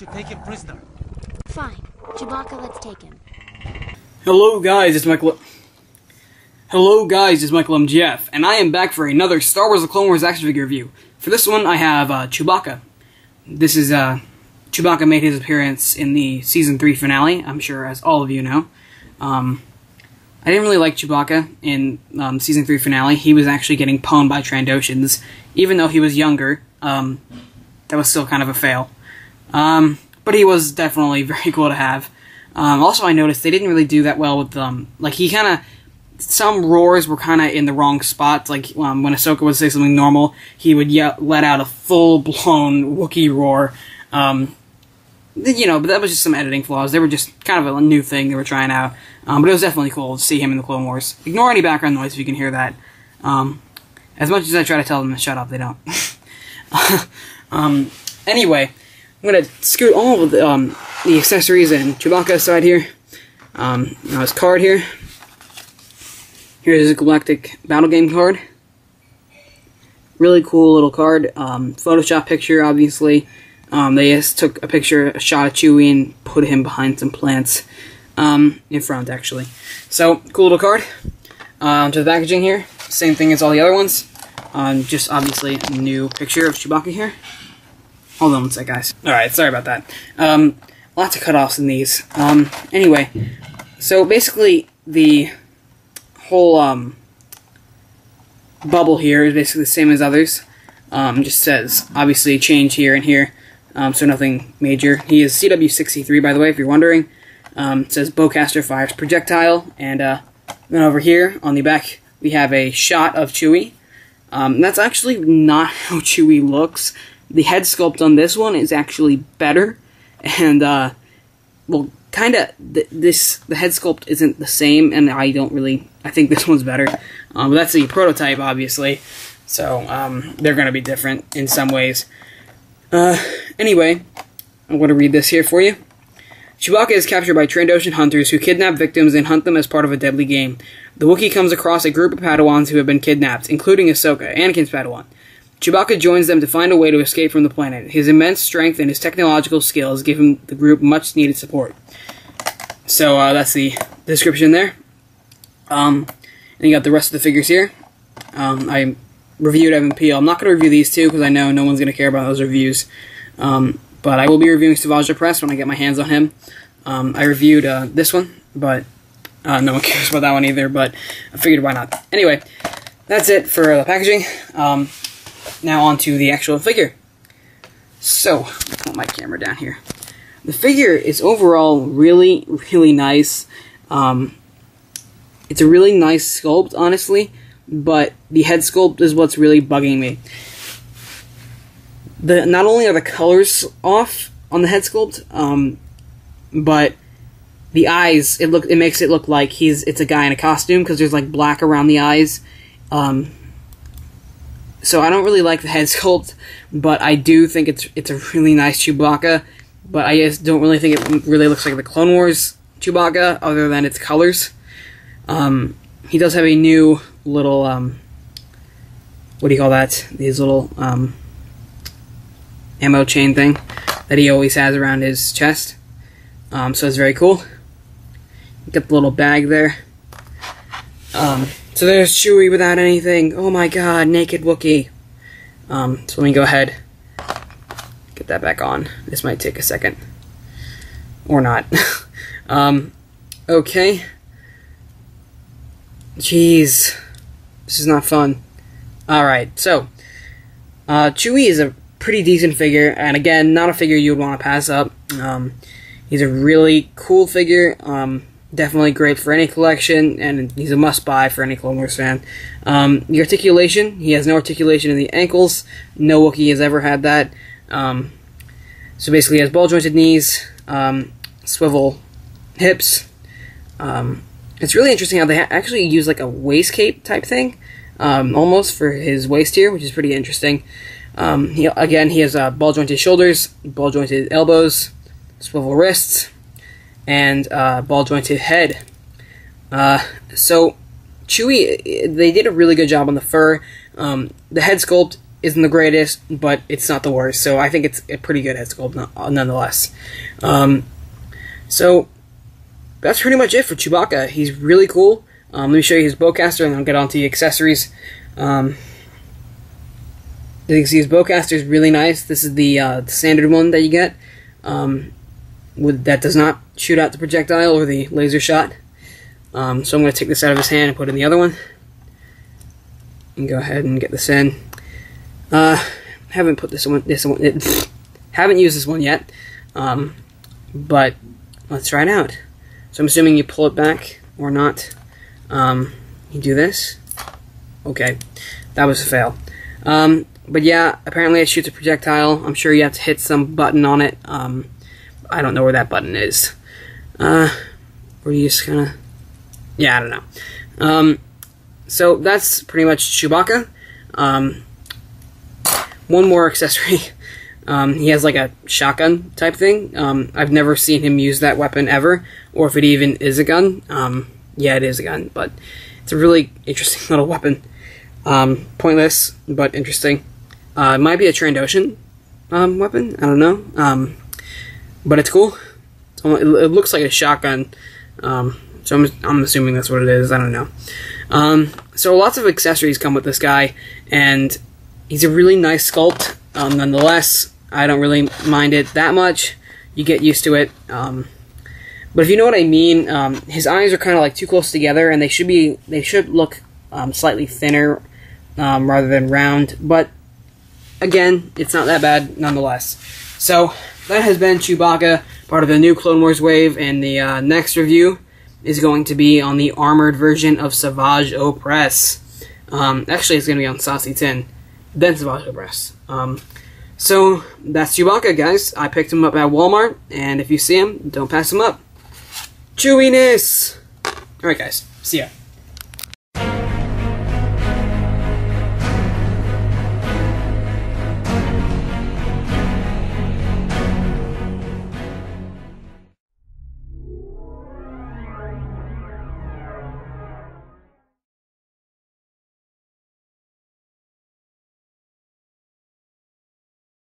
should take him prisoner. Fine. Chewbacca, let's take him. Hello guys, it's Michael MGF, and I am back for another Star Wars The Clone Wars action figure review. For this one, I have Chewbacca. This is, Chewbacca made his appearance in the Season 3 finale, I'm sure as all of you know. I didn't really like Chewbacca in Season 3 finale. He was actually getting pwned by Trandoshans. Even though he was younger, that was still kind of a fail. But he was definitely very cool to have. Also, I noticed they didn't really do that well with like he kind of, some roars were kind of in the wrong spots. Like when Ahsoka would say something normal, he would let out a full-blown Wookiee roar. You know, but that was just some editing flaws. They were just kind of a new thing they were trying out. But it was definitely cool to see him in the Clone Wars. Ignore any background noise if you can hear that. As much as I try to tell them to shut up, they don't. Anyway, I'm gonna scoot all of the accessories and Chewbacca aside here. Now his card here. Here's his Galactic Battle Game card. Really cool little card. Photoshop picture, obviously. They just took a shot of Chewie and put him behind some plants. In front, actually. So, cool little card. To the packaging here. Same thing as all the other ones. Just obviously a new picture of Chewbacca here. Hold on one sec, guys. Alright, sorry about that. Lots of cutoffs in these. Anyway, so basically the whole bubble here is basically the same as others. Just says, obviously, change here and here. So nothing major. He is CW63, by the way, if you're wondering. It says Bowcaster fires projectile. And then over here, on the back, we have a shot of Chewie. That's actually not how Chewie looks. The head sculpt on this one is actually better, and, well, kinda, the head sculpt isn't the same, and I think this one's better. But that's the prototype, obviously, so, they're gonna be different in some ways. Anyway, I'm gonna read this here for you. Chewbacca is captured by Trandoshan hunters who kidnap victims and hunt them as part of a deadly game. The Wookiee comes across a group of Padawans who have been kidnapped, including Ahsoka, Anakin's Padawan. Chewbacca joins them to find a way to escape from the planet. His immense strength and his technological skills give him the group much-needed support. So, that's the description there. And you got the rest of the figures here. I reviewed Evan Peel. I'm not going to review these two, because I know no one's going to care about those reviews. But I will be reviewing Savage Press when I get my hands on him. I reviewed this one, but no one cares about that one either, but I figured why not. Anyway, that's it for the packaging. Now on to the actual figure. So, let's put my camera down here. The figure is overall really, really nice. It's a really nice sculpt, honestly, but the head sculpt is what's really bugging me. Not only are the colors off on the head sculpt, but the eyes, it makes it look like it's a guy in a costume, because there's like black around the eyes. So I don't really like the head sculpt, but I do think it's a really nice Chewbacca, but I just don't really think it really looks like the Clone Wars Chewbacca, other than its colors. He does have a new little, what do you call that? These little, ammo chain thing that he always has around his chest. So it's very cool. Got the little bag there. So there's Chewie without anything. Oh my god, naked Wookiee. So let me go ahead, get that back on. This might take a second. Or not. Okay. Jeez. This is not fun. Alright, so, Chewie is a pretty decent figure, and again, not a figure you would want to pass up. He's a really cool figure. Definitely great for any collection, and he's a must-buy for any Clone Wars fan. The articulation, he has no articulation in the ankles. No Wookiee has ever had that. So basically he has ball-jointed knees, swivel hips. It's really interesting how they actually use like a waist cape type thing, almost, for his waist here, which is pretty interesting. He has ball-jointed shoulders, ball-jointed elbows, swivel wrists, and ball-jointed head. So Chewie, they did a really good job on the fur. The head sculpt isn't the greatest, but it's not the worst. So I think it's a pretty good head sculpt nonetheless. So that's pretty much it for Chewbacca. He's really cool. Let me show you his bowcaster, and then I'll get on to the accessories. You can see his bowcaster is really nice. This is the standard one that you get. That does not shoot out the projectile or the laser shot. So I'm going to take this out of his hand and put it in the other one. And go ahead and get this in. Haven't put haven't used this one yet. But let's try it out. So I'm assuming you pull it back or not. You do this. Okay, that was a fail. But yeah, apparently it shoots a projectile. I'm sure you have to hit some button on it. I don't know where that button is. Or you just kind of... Yeah, I don't know. So that's pretty much Chewbacca. One more accessory. He has like a shotgun type thing. I've never seen him use that weapon ever, or if it even is a gun. Yeah, it is a gun, but it's a really interesting little weapon. Pointless, but interesting. It might be a Trandoshan weapon. I don't know. But it's cool. It looks like a shotgun. So I'm assuming that's what it is. I don't know. So lots of accessories come with this guy, and he's a really nice sculpt. Nonetheless, I don't really mind it that much. You get used to it. But if you know what I mean, his eyes are kind of like too close together, and they should look slightly thinner rather than round. But again, it's not that bad nonetheless. So that has been Chewbacca, part of the new Clone Wars wave, and the next review is going to be on the armored version of Savage Opress. Actually, it's going to be on Saucy Tin, then Savage Opress. So that's Chewbacca, guys. I picked him up at Walmart, and if you see him, don't pass him up. Chewiness! Alright, guys. See ya.